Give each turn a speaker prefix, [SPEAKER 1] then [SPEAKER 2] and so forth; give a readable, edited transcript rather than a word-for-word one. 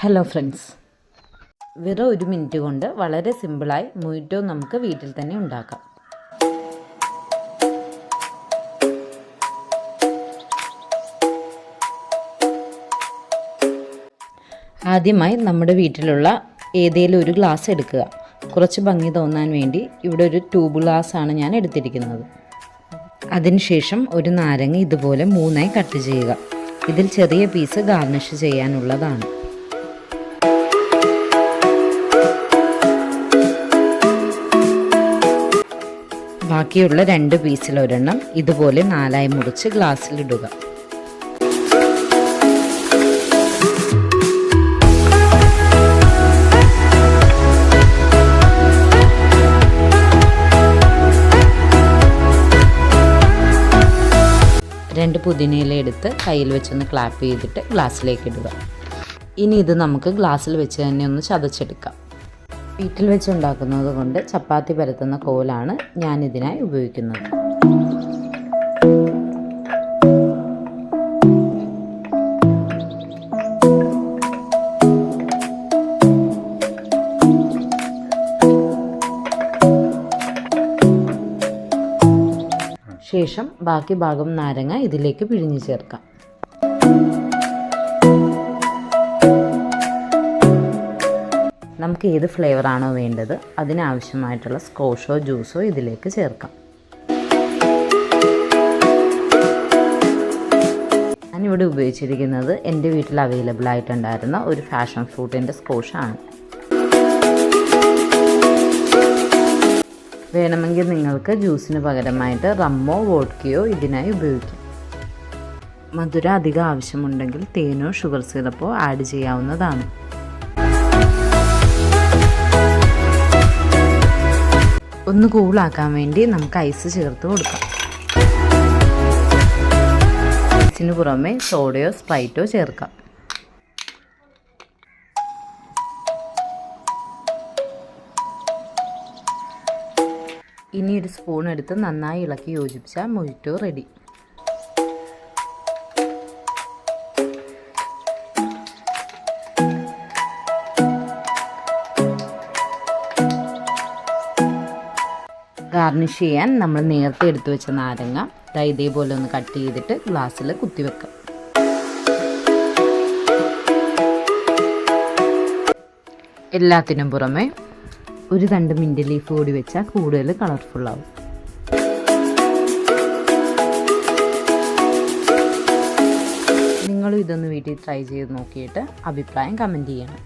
[SPEAKER 1] Hello friends, വെറും 1 minute കൊണ്ട് വളരെ സിമ്പിളായി മൊയ്റ്റോ നമുക്ക് വീട്ടിൽ തന്നെ ഉണ്ടാക്കാം. ആദ്യമായി നമ്മുടെ വീട്ടിലുള്ള ഏതെങ്കിലും ഒരു ഗ്ലാസ് എടുക്കുക. കുറച്ച് ഭംഗി തോന്നാൻ വേണ്ടി ഇവിടെ ഒരു ട്യൂബ് ഗ്ലാസ് ആണ് ഞാൻ എടുത്തിരിക്കുന്നത്. അതിനുശേഷം ഒരു നാരങ്ങ ഇതുപോലെ 3ആയി കട്ട് ചെയ്യുക. ഇതിൽ ചെറിയ പീസ് ഗാർണിഷ് ചെയ്യാനുള്ളതാണ്. ബാക്കിയുള്ള 2 പീസിൽ ഒരെണ്ണം ഇതുപോലെ 4ആയി മുറിച്ച് ഗ്ലാസ്സിലിടുക. രണ്ട് പുതിനയില എടുത്ത് കയ്യിൽ വെച്ചൊന്ന് ക്ലാപ്പ് ചെയ്തിട്ട് ഗ്ലാസ്സിലേക്ക് ഇടുക. ഇനി ഇത് നമുക്ക് ഗ്ലാസ്സിൽ വെച്ച് തന്നെ ഒന്ന് ചതച്ചെടുക്കാം. വീട്ടിൽ വെച്ച് ഉണ്ടാക്കുന്നത് കൊണ്ട് ചപ്പാത്തി പരത്തുന്ന കോലാണ് ഞാനിതിനായി ഉപയോഗിക്കുന്നത്. ശേഷം ബാക്കി ഭാഗം നാരങ്ങ ഇതിലേക്ക് പിഴിഞ്ഞു ചേർക്കാം. നമുക്ക് ഏത് ഫ്ലേവറാണോ വേണ്ടത് അതിനാവശ്യമായിട്ടുള്ള സ്കോഷോ ജ്യൂസോ ഇതിലേക്ക് ചേർക്കാം. ഞാനിവിടെ ഉപയോഗിച്ചിരിക്കുന്നത് എൻ്റെ വീട്ടിൽ അവൈലബിൾ ആയിട്ടുണ്ടായിരുന്ന ഒരു ഫാഷൻ ഫ്രൂട്ടിൻ്റെ സ്കോഷാണ്. വേണമെങ്കിൽ നിങ്ങൾക്ക് ജ്യൂസിന് പകരമായിട്ട് റമ്മോ വോഡ്കയോ ഇതിനായി ഉപയോഗിക്കാം. മധുരം അധികം ആവശ്യമുണ്ടെങ്കിൽ തേനോ ഷുഗർ സിറപ്പോ ആഡ് ചെയ്യാവുന്നതാണ്. ഒന്ന് കൂളാക്കാൻ വേണ്ടി നമുക്ക് ഐസ് ചേർത്ത് കൊടുക്കാം. ഐസിന് പുറമെ സോഡയോ സ്പ്രൈറ്റോ ചേർക്കാം. ഇനി ഒരു സ്പൂൺ എടുത്ത് നന്നായി ഇളക്കി യോജിപ്പിച്ചാൽ മൊയ്റ്റോ റെഡി. ഗാർണിഷ് ചെയ്യാൻ നമ്മൾ നേരത്തെ എടുത്തു വെച്ച നാരങ്ങ ഇതേപോലെ ഒന്ന് കട്ട് ചെയ്തിട്ട് ഗ്ലാസ്സിൽ കുത്തിവെക്കാം. എല്ലാത്തിനും പുറമെ ഒരു 2 മിൻറ്റ് ലീഫ് കൂടി വെച്ചാൽ കൂടുതൽ കളർഫുള്ളാവും. നിങ്ങളും ഇതൊന്ന് വീട്ടിൽ ട്രൈ ചെയ്ത് നോക്കിയിട്ട് അഭിപ്രായം കമൻറ്റ് ചെയ്യണം.